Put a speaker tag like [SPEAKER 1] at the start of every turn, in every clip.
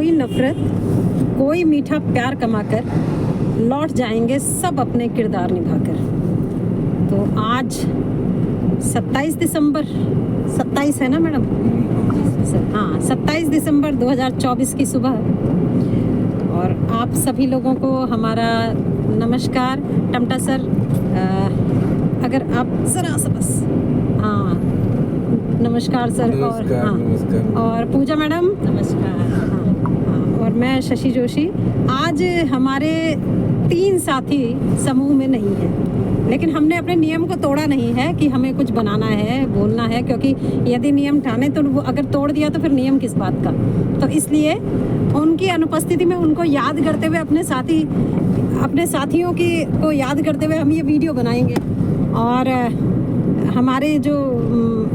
[SPEAKER 1] कोई नफरत, कोई मीठा प्यार कमाकर लौट जाएंगे सब अपने किरदार निभाकर। तो आज 27 दिसंबर 27 है ना मैडम? हाँ, 27 दिसंबर 2024 की सुबह, और आप सभी लोगों को हमारा नमस्कार। टमटा सर, अगर आप ज़रा सा बस, हाँ नमस्कार सर। और हाँ,
[SPEAKER 2] नमस्कार।
[SPEAKER 1] और पूजा मैडम नमस्कार। हाँ, और मैं शशि जोशी। आज हमारे 3 साथी समूह में नहीं है, लेकिन हमने अपने नियम को तोड़ा नहीं है कि हमें कुछ बनाना है, बोलना है, क्योंकि यदि नियम ठाने तो वो अगर तोड़ दिया तो फिर नियम किस बात का। तो इसलिए उनकी अनुपस्थिति में उनको याद करते हुए अपने साथियों को याद करते हुए हम ये वीडियो बनाएंगे। और हमारे जो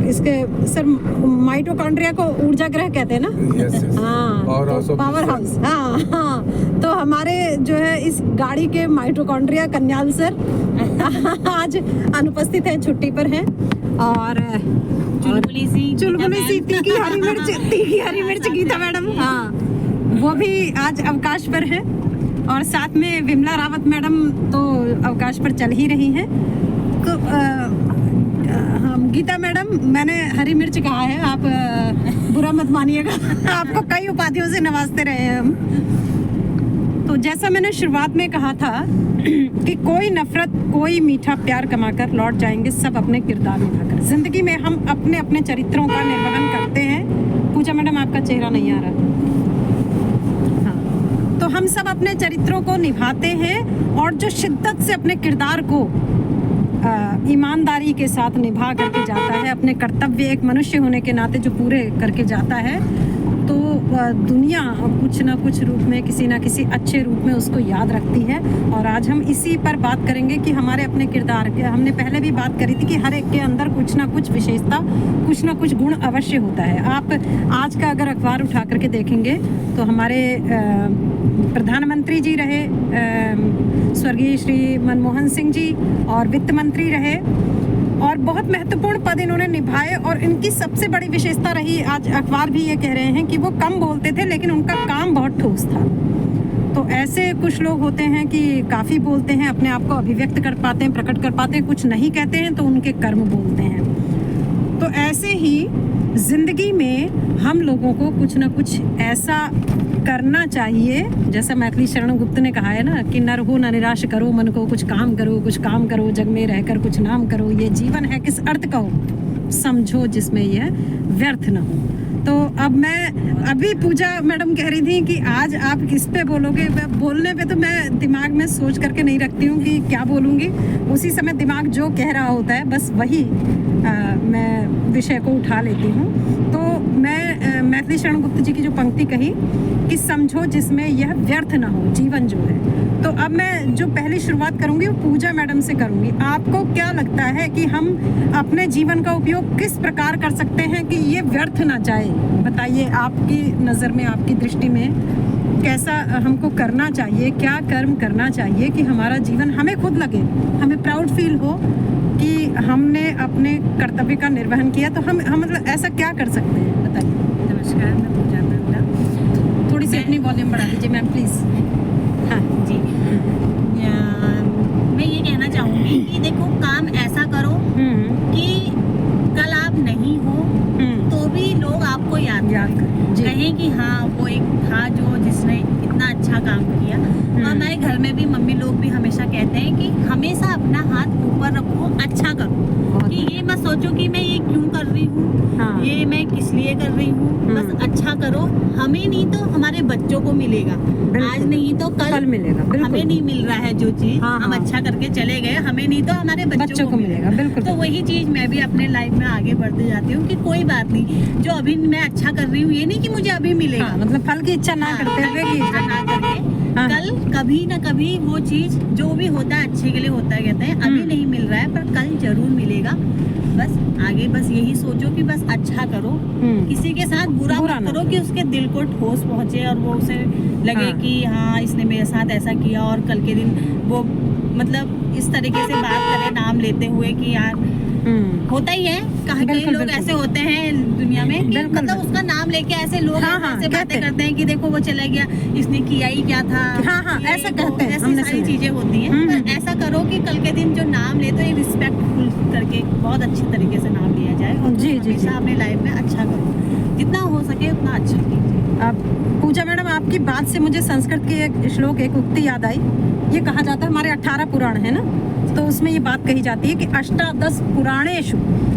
[SPEAKER 1] इसके सर माइटोकॉन्ड्रिया को ऊर्जा ग्रह कहते हैं ना?
[SPEAKER 2] yes.
[SPEAKER 1] हाँ, तो पावर हाउस। हाँ, तो हमारे जो है इस गाड़ी के माइटोकॉन्ड्रिया कन्याल सर आज अनुपस्थित हैं, छुट्टी पर हैं। और चुलबुली सी तीखी हरी मिर्च गीता मैडम, हाँ वो भी आज अवकाश पर है। और साथ में विमला रावत मैडम तो अवकाश पर चल ही रही हैं। तो गीता मैडम, मैंने हरी मिर्च कहा है, आप बुरा मत मानिएगा। आपको कई उपाधियों से नवाजते रहे हैं हम। तो जैसा मैंने शुरुआत में कहा था कि कोई नफरत, कोई मीठा प्यार कमाकर लौट जाएंगे सब अपने किरदार निभाकर। जिंदगी में हम अपने अपने चरित्रों का निर्वहन करते हैं। पूजा मैडम, आपका चेहरा नहीं आ रहा। हाँ, तो हम सब अपने चरित्रों को निभाते हैं, और जो शिद्दत से अपने किरदार को ईमानदारी के साथ निभा करके जाता है, अपने कर्तव्य एक मनुष्य होने के नाते जो पूरे करके जाता है, तो दुनिया कुछ ना कुछ रूप में, किसी ना किसी अच्छे रूप में उसको याद रखती है। और आज हम इसी पर बात करेंगे कि हमारे अपने किरदार के, हमने पहले भी बात करी थी कि हर एक के अंदर कुछ ना कुछ विशेषता, कुछ ना कुछ गुण अवश्य होता है। आप आज का अगर अखबार उठा करके देखेंगे तो हमारे प्रधानमंत्री जी रहे स्वर्गीय श्री मनमोहन सिंह जी, और वित्त मंत्री रहे, और बहुत महत्वपूर्ण पद इन्होंने निभाए। और इनकी सबसे बड़ी विशेषता रही, आज अखबार भी ये कह रहे हैं कि वो कम बोलते थे लेकिन उनका काम बहुत ठोस था। तो ऐसे कुछ लोग होते हैं कि काफ़ी बोलते हैं, अपने आप को अभिव्यक्त कर पाते हैं, प्रकट कर पाते हैं, कुछ नहीं कहते हैं तो उनके कर्म बोलते हैं। तो ऐसे ही जिंदगी में हम लोगों को कुछ ना कुछ ऐसा करना चाहिए, जैसा मैथिली शरण गुप्त ने कहा है ना कि नर हो न निराश करो मन को, कुछ काम करो जग में रहकर कुछ नाम करो, ये जीवन है किस अर्थ का हो, समझो जिसमें यह व्यर्थ न हो। तो अब मैं अभी पूजा मैडम कह रही थी कि आज आप किस पे बोलोगे। बोलने पे तो मैं दिमाग में सोच करके नहीं रखती हूँ कि क्या बोलूँगी, उसी समय दिमाग जो कह रहा होता है बस वही मैं विषय को उठा लेती हूँ। तो मैं मैथिली शरण गुप्त जी की जो पंक्ति कही कि समझो जिसमें यह व्यर्थ ना हो जीवन जो है, तो अब मैं जो पहली शुरुआत करूँगी वो पूजा मैडम से करूँगी। आपको क्या लगता है कि हम अपने जीवन का उपयोग किस प्रकार कर सकते हैं कि ये व्यर्थ ना जाए? बताइए, आपकी नज़र में, आपकी दृष्टि में कैसा हमको करना चाहिए, क्या कर्म करना चाहिए कि हमारा जीवन हमें खुद लगे, हमें प्राउड फील हो कि हमने अपने कर्तव्य का निर्वहन किया। तो हम मतलब ऐसा क्या कर सकते हैं, बताइए।
[SPEAKER 3] नमस्कार, मैं पूजा मैम।
[SPEAKER 1] थोड़ी सी अपनी वॉल्यूम बढ़ा दीजिए मैम प्लीज़।
[SPEAKER 3] हाँ जी, मैं ये कहना चाहूँगी कि देखो, काम ऐसा करो कि कल आप नहीं हो तो भी लोग आपको याद कहें कि हाँ वो एक था जो जिसने इतना अच्छा काम किया। और हमारे घर में भी मम्मी लोग भी हमेशा कहते हैं कि हमेशा अपना हाथ ऊपर रखो, अच्छा करो, कि ये मत सोचो कि मैं ये क्यों कर रही हूँ, हाँ। ये मैं किस लिए कर रही हूँ, बस अच्छा करो। हमें नहीं तो हमारे बच्चों को मिलेगा, आज नहीं तो कल मिलेगा। हमें नहीं मिल रहा है जो चीज, हाँ, हम अच्छा करके चले गए, हमें नहीं तो हमारे बच्चों को मिलेगा। बिल्कुल। तो वही चीज मैं भी अपने लाइफ में आगे बढ़ते जाती हूँ कि कोई बात नहीं, जो अभी मैं अच्छा कर रही हूँ ये नहीं कि मुझे अभी मिलेगा,
[SPEAKER 1] हाँ, मतलब फल की इच्छा ना करते हुए कि
[SPEAKER 3] इच्छा ना करके कल कभी ना कभी वो चीज जो भी होता है अच्छे के लिए होता है, कहते हैं अभी नहीं मिल रहा है पर कल जरूर मिलेगा। बस आगे बस यही सोचो कि बस अच्छा करो, किसी के साथ बुरा मत करो कि उसके दिल को ठोस पहुंचे और वो उसे लगे हाँ। कि हाँ इसने मेरे साथ ऐसा किया, और कल के दिन वो मतलब इस तरीके से बात करे नाम लेते हुए कि यार होता ही है, कहीं
[SPEAKER 1] बिल्कुल,
[SPEAKER 3] लोग
[SPEAKER 1] बिल्कुल।
[SPEAKER 3] ऐसे होते हैं दुनिया में कि
[SPEAKER 1] बिल्कुल,
[SPEAKER 3] मतलब उसका नाम लेके ऐसे लोग ऐसे बातें करते हैं कि देखो वो चला गया, इसने किया ही क्या था।
[SPEAKER 1] ऐसा कहते हैं,
[SPEAKER 3] ऐसी
[SPEAKER 1] हमने
[SPEAKER 3] सारी
[SPEAKER 1] सुना।
[SPEAKER 3] चीजें होती हैं। पर ऐसा करो कि कल के दिन जो नाम ले तो ये रिस्पेक्टफुल करके बहुत अच्छी तरीके से नाम लिया जाए और
[SPEAKER 1] जी, जी,
[SPEAKER 3] हमेशा
[SPEAKER 1] जी।
[SPEAKER 3] अपने लाइफ में अच्छा करो, जितना हो सके उतना अच्छा कीजिए।
[SPEAKER 1] अब पूजा मैडम, आपकी बात से मुझे संस्कृत की एक श्लोक, एक उक्ति याद आई। ये कहा जाता है, हमारे 18 पुराण है ना, तो उसमें ये बात कही जाती है कि अष्टादश पुराणेषु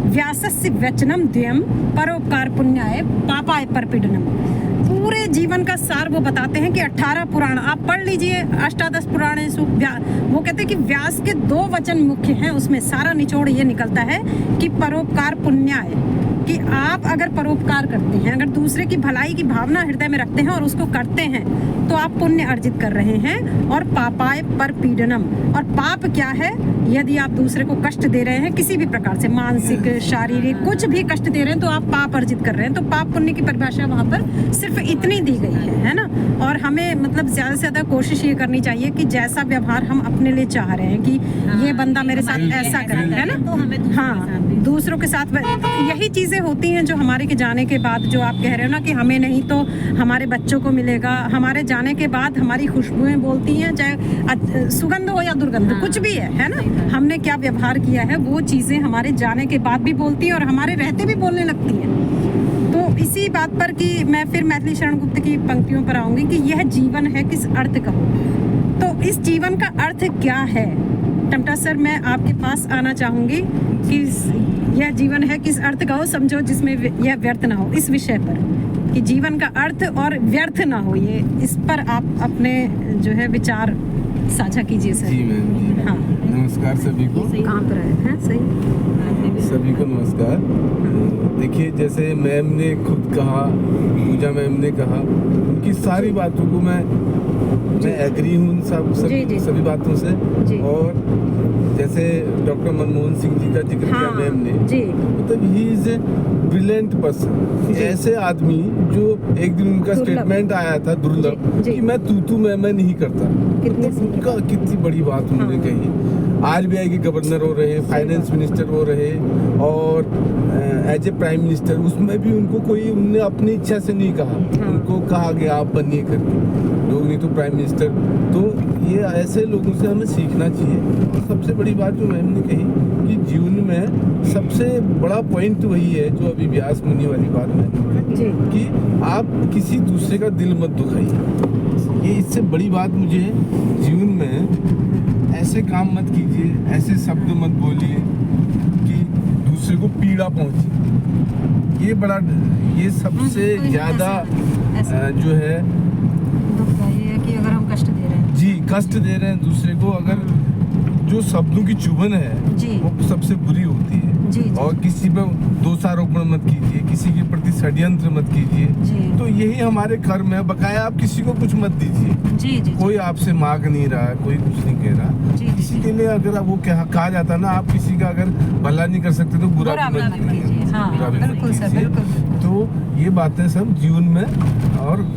[SPEAKER 1] व्यासस्य वचनम द्वयम परोपकार पुण्याय पापाय परपीडनम। पूरे जीवन का सार वो बताते हैं कि 18 पुराण आप पढ़ लीजिए। अष्टादश पुराणेषु वो कहते हैं कि व्यास के 2 वचन मुख्य हैं, उसमें सारा निचोड़ ये निकलता है कि परोपकार पुण्याय, कि आप अगर परोपकार करते हैं, अगर दूसरे की भलाई की भावना हृदय में रखते हैं और उसको करते हैं, तो आप पुण्य अर्जित कर रहे हैं। और पापाय परपीडनम, और पाप क्या है? यदि आप दूसरे को कष्ट दे रहे हैं किसी भी प्रकार से, मानसिक, शारीरिक, कुछ भी कष्ट दे रहे हैं, तो आप पाप अर्जित कर रहे हैं। तो पाप पुण्य की परिभाषा वहाँ पर सिर्फ इतनी दी गई है ना। और हमें मतलब ज़्यादा से ज़्यादा कोशिश ये करनी चाहिए कि जैसा व्यवहार हम अपने लिए चाह रहे हैं कि ये बंदा मेरे साथ ऐसा करे, है ना,
[SPEAKER 3] तो हमें
[SPEAKER 1] दूसरों के साथ यही चीज़ें होती हैं जो हमारे के जाने के बाद, जो आप कह रहे हो ना कि हमें नहीं तो हमारे बच्चों को मिलेगा। हमारे जाने के बाद हमारी खुशबुएं बोलती हैं, चाहे सुगंध हो या दुर्गंध, कुछ भी है ना। हमने क्या व्यवहार किया है वो चीज़ें हमारे जाने के बाद भी बोलती हैं और हमारे रहते भी बोलने लगती हैं। तो इसी बात पर कि मैं फिर मैथिली शरण गुप्त की पंक्तियों पर आऊँगी कि यह जीवन है किस अर्थ का हो। तो इस जीवन का अर्थ क्या है? टमटा सर, मैं आपके पास आना चाहूँगी कि यह जीवन है किस अर्थ का हो, समझो जिसमें यह व्यर्थ ना हो, इस विषय पर कि जीवन का अर्थ और व्यर्थ ना हो, ये इस पर आप अपने जो है विचार साझा कीजिए सर।
[SPEAKER 2] जी मैम, जी
[SPEAKER 1] हाँ।
[SPEAKER 2] नमस्कार सभी को।
[SPEAKER 1] कहाँ पर है? सही,
[SPEAKER 2] सभी को नमस्कार। देखिए, जैसे मैम ने खुद कहा, पूजा मैम ने कहा, उनकी सारी बातों को मैं एग्री हूँ सभी बातों से।
[SPEAKER 1] जी।
[SPEAKER 2] और जैसे डॉक्टर मनमोहन सिंह जी का जिक्र किया मैम ने,
[SPEAKER 1] जी,
[SPEAKER 2] मतलब he is a brilliant person. ऐसे आदमी जो एक दिन उनका स्टेटमेंट आया था दुर्लभ कि मैं तू मैं नहीं करता, उनका कितनी बड़ी बात उन्होंने कही। आरबीआई के गवर्नर हो रहे, फाइनेंस मिनिस्टर हो रहे, और एज ए प्राइम मिनिस्टर, उसमें भी उनने अपनी इच्छा से नहीं कहा, उनको कहा गया आप बनिए करके, लोग नहीं तो प्राइम मिनिस्टर। तो ये ऐसे लोगों से हमें सीखना चाहिए। और सबसे बड़ी बात जो मैम ने कही कि जीवन में सबसे बड़ा पॉइंट वही है जो अभी व्यास मुनि वाली बात मैंने कही कि आप किसी दूसरे का दिल मत दुखाइए। ये इससे बड़ी बात मुझे जीवन में ऐसे काम मत कीजिए, ऐसे शब्द मत बोलिए कि दूसरे को पीड़ा पहुंचे। ये सबसे ज़्यादा जो है
[SPEAKER 1] कि अगर हम कष्ट दे रहे हैं,
[SPEAKER 2] जी, कष्ट दे रहे हैं दूसरे को, अगर जो शब्दों की चुभन है
[SPEAKER 1] जी,
[SPEAKER 2] वो सबसे बुरी होती है।
[SPEAKER 1] जी, जी।
[SPEAKER 2] और किसी पर दोषारोपण मत कीजिए, किसी के प्रति षड्यंत्र मत कीजिए।
[SPEAKER 1] जी।
[SPEAKER 2] तो यही हमारे कर्म है। बकाया आप किसी को कुछ मत दीजिए।
[SPEAKER 1] जी, जी,
[SPEAKER 2] कोई आपसे मांग नहीं रहा, कोई कुछ नहीं कह रहा।
[SPEAKER 1] जी, जी,
[SPEAKER 2] किसी
[SPEAKER 1] जी।
[SPEAKER 2] के लिए अगर वो कहा जाता ना, आप किसी का अगर भला नहीं कर सकते तो बुरा भी मत कीजिए।
[SPEAKER 1] हाँ,
[SPEAKER 2] बुरा भी मत
[SPEAKER 1] बिल्कुल सर,
[SPEAKER 2] कीजिए।
[SPEAKER 1] बिल्कुल।
[SPEAKER 2] तो ये बातें सब जीवन में, और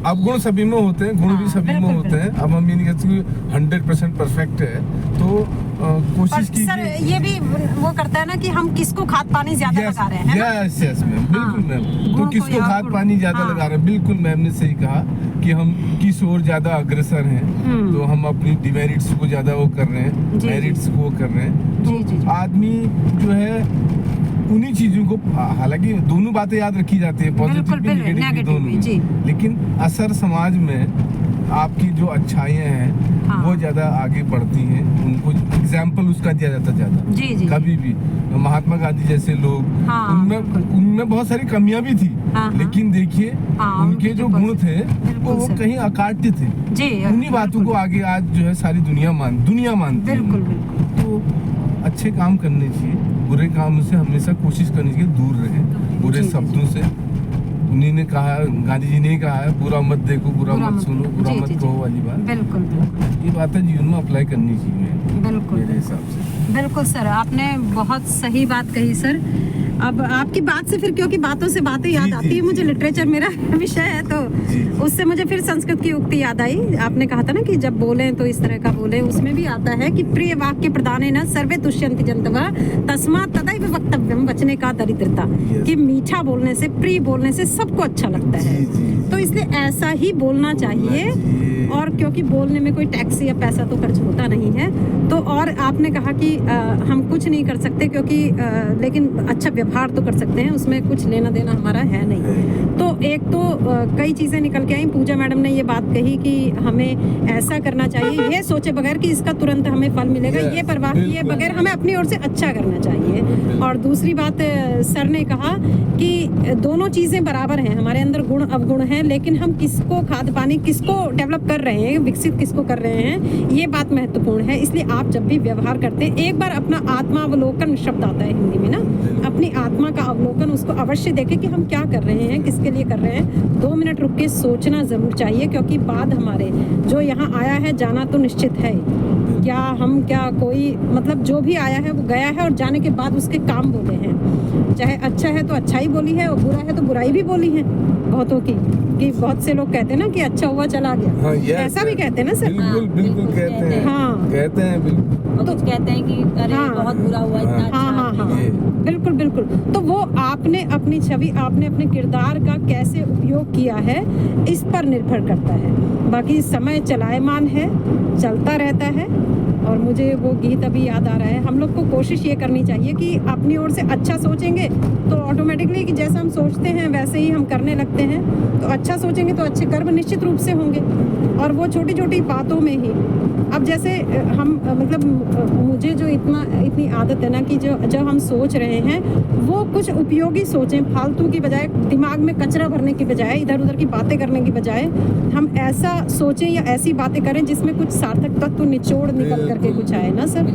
[SPEAKER 2] अवगुण सभी में होते हैं, गुण भी
[SPEAKER 1] हाँ,
[SPEAKER 2] सभी में
[SPEAKER 1] बिल्कुल,
[SPEAKER 2] होते हैं। अब हम ये नहीं कहते कि 100% परफेक्ट है, तो कोशिश
[SPEAKER 1] सर
[SPEAKER 2] कीजिए।
[SPEAKER 1] ये भी वो करता है ना कि हम किसको खाद पानी ज्यादा लगा रहे हैं, है ना?
[SPEAKER 2] यस मैम, बिल्कुल मैम। तो
[SPEAKER 1] गुण को
[SPEAKER 2] किसको
[SPEAKER 1] या
[SPEAKER 2] खाद
[SPEAKER 1] गुण।
[SPEAKER 2] पानी ज्यादा
[SPEAKER 1] हाँ।
[SPEAKER 2] लगा रहे हैं, बिल्कुल मैम ने सही कहा कि हम किस ओर ज्यादा अग्रसर हैं। तो हम अपनी डिमेरिट्स को ज्यादा वो कर रहे हैं,
[SPEAKER 1] जी,
[SPEAKER 2] मेरिट्स को वो कर रहे हैं।
[SPEAKER 1] जी, जी, जी।
[SPEAKER 2] तो आदमी जो है उन्हीं चीजों को, हालांकि दोनों बातें याद रखी जाती है, पॉजिटिव
[SPEAKER 1] बिल्कुल,
[SPEAKER 2] भी
[SPEAKER 1] बिल्कुल,
[SPEAKER 2] नेगेटिव भी,
[SPEAKER 1] नेगेटिव भी,
[SPEAKER 2] दोनों
[SPEAKER 1] जी।
[SPEAKER 2] भी। लेकिन असर समाज में आपकी जो अच्छाइयाँ हैं
[SPEAKER 1] हाँ।
[SPEAKER 2] वो ज्यादा आगे बढ़ती हैं, उनको एग्जाम्पल उसका दिया जाता ज्यादा।
[SPEAKER 1] जी, जी।
[SPEAKER 2] कभी भी महात्मा गांधी जैसे लोग,
[SPEAKER 1] हाँ,
[SPEAKER 2] उनमें बहुत सारी कमियां भी थी,
[SPEAKER 1] हाँ,
[SPEAKER 2] लेकिन देखिए
[SPEAKER 1] हाँ,
[SPEAKER 2] उनके जो गुण थे वो
[SPEAKER 1] सर।
[SPEAKER 2] कहीं अकाट्य थे।
[SPEAKER 1] जी,
[SPEAKER 2] उन्हीं बातों को आगे आज जो है सारी दुनिया मानती है।
[SPEAKER 1] बिल्कुल, बिल्कुल।
[SPEAKER 2] तो अच्छे काम करने चाहिए, बुरे काम से हमेशा कोशिश करनी चाहिए दूर रहे, बुरे
[SPEAKER 1] जी,
[SPEAKER 2] शब्दों से। उन्हीं ने कहा, गांधी जी ने कहा है, बुरा मत देखो, बुरा मत सुनो, बुरा
[SPEAKER 1] जी,
[SPEAKER 2] मत
[SPEAKER 1] जी, जी।
[SPEAKER 2] कहो वाली बात।
[SPEAKER 1] बिल्कुल, बिल्कुल,
[SPEAKER 2] ये बातें जीवन में अप्लाई करनी चाहिए
[SPEAKER 1] बिल्कुल,
[SPEAKER 2] मेरे हिसाब से।
[SPEAKER 1] बिल्कुल सर, आपने बहुत सही बात कही सर। अब आपकी बात से फिर, क्योंकि बातों से बातें याद आती है मुझे, लिटरेचर मेरा विषय है, तो उससे मुझे फिर संस्कृत की उक्ति याद आई। आपने कहा था ना कि जब बोलें तो इस तरह का बोलें, उसमें भी आता है कि प्रिय वाक्य प्रदाने न सर्वे तुष्यन्ति जन्तवः तस्मात् तदैव वक्तव्यम वचने का दरिद्रता, कि मीठा बोलने से, प्रिय बोलने से सबको अच्छा लगता है, तो इसलिए ऐसा ही बोलना चाहिए। और क्योंकि बोलने में कोई टैक्स या पैसा तो खर्च होता नहीं है, तो और आपने कहा कि हम कुछ नहीं कर सकते क्योंकि लेकिन अच्छा व्यवहार तो कर सकते हैं, उसमें कुछ लेना देना हमारा है नहीं। तो एक तो कई चीज़ें निकल के आई। पूजा मैडम ने ये बात कही कि हमें ऐसा करना चाहिए, ये सोचे बगैर कि इसका तुरंत हमें फल मिलेगा, ये परवाह किए बगैर हमें अपनी ओर से अच्छा करना चाहिए। और दूसरी बात सर ने कहा कि दोनों चीज़ें बराबर हैं, हमारे अंदर गुण अवगुण हैं, लेकिन हम किसको खाद पानी किसको डेवलप कर रहे हैं, विकसित किसको कर रहे हैं, ये बात महत्वपूर्ण है। इसलिए आप जब भी व्यवहार करते हैं, एक बार अपना आत्मावलोकन शब्द आता है हिंदी में ना, अपनी आत्मा का अवलोकन उसको अवश्य देखें कि हम क्या कर रहे हैं, किसके लिए कर रहे हैं। 2 मिनट रुक के सोचना ज़रूर चाहिए, क्योंकि बाद हमारे जो यहाँ आया है जाना तो निश्चित है। क्या कोई मतलब जो भी आया है वो गया है, और जाने के बाद उसके काम बोले हैं। चाहे अच्छा है तो अच्छाई बोली है, और बुरा है तो बुराई भी बोली है बहुतों की। कि बहुत से लोग कहते हैं ना कि अच्छा हुआ चला गया,
[SPEAKER 2] हाँ,
[SPEAKER 1] ऐसा भी कहते हैं ना सर।
[SPEAKER 2] बिल्कुल कहते हैं,
[SPEAKER 1] हाँ
[SPEAKER 2] कहते हैं बिल्कुल।
[SPEAKER 3] तो कहते हैं कि अरे बहुत बुरा हुआ, इतना अच्छा।
[SPEAKER 1] हाँ, बिल्कुल। तो वो आपने अपनी छवि, आपने अपने किरदार का कैसे उपयोग किया है, इस पर निर्भर करता है। बाकी समय चलायमान है, चलता रहता है। और मुझे वो गीत अभी याद आ रहा है। हम लोग को कोशिश ये करनी चाहिए कि अपनी ओर से अच्छा सोचेंगे तो ऑटोमेटिकली कि जैसा हम सोचते हैं वैसे ही हम करने लगते हैं। तो अच्छा सोचेंगे तो अच्छे कर्म निश्चित रूप से होंगे। और वो छोटी छोटी बातों में ही, अब जैसे हम मतलब मुझे जो इतनी आदत है ना कि जब हम सोच रहे हैं वो कुछ उपयोगी सोचें, फालतू की बजाय, दिमाग में कचरा भरने की बजाय, इधर उधर की बातें करने की बजाय हम ऐसा सोचें या ऐसी बातें करें जिसमें कुछ सार्थक तत्व निचोड़ निकल करके कुछ आए ना सर।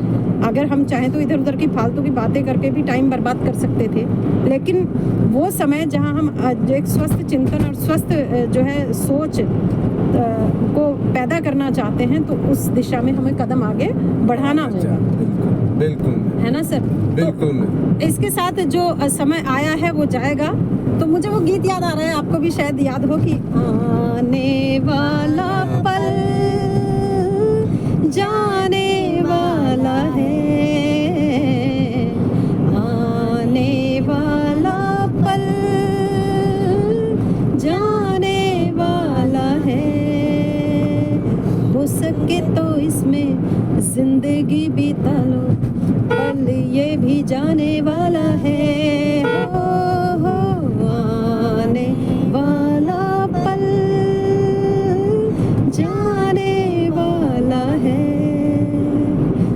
[SPEAKER 1] अगर हम चाहें तो इधर उधर की फालतू की बातें करके भी टाइम बर्बाद कर सकते थे, लेकिन वो समय जहां हम एक स्वस्थ चिंतन और स्वस्थ जो है सोच को पैदा करना चाहते हैं तो उस दिशा में हमें कदम आगे बढ़ाना होगा।
[SPEAKER 2] बिल्कुल
[SPEAKER 1] है ना सर।
[SPEAKER 2] बिल्कुल।
[SPEAKER 1] तो इसके साथ जो समय आया है वो जाएगा। तो मुझे वो गीत याद आ रहा है, आपको भी शायद याद हो कि आने वाला पल जाने वाला है, आने वाला पल जाने वाला है, हो सके तो इसमें जिंदगी बिता लो, पल ये भी जाने वाला है, हो आने वाला पल जाने वाला है।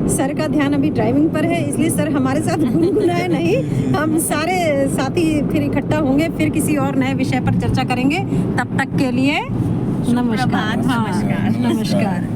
[SPEAKER 1] सर का ध्यान अभी ड्राइविंग पर है, इसलिए सर हमारे साथ गुनगुनाए नहीं। हम सारे साथी फिर इकट्ठा होंगे, फिर किसी और नए विषय पर चर्चा करेंगे। तब तक के लिए नमस्कार।
[SPEAKER 3] नमस्कार।
[SPEAKER 1] नमस्कार।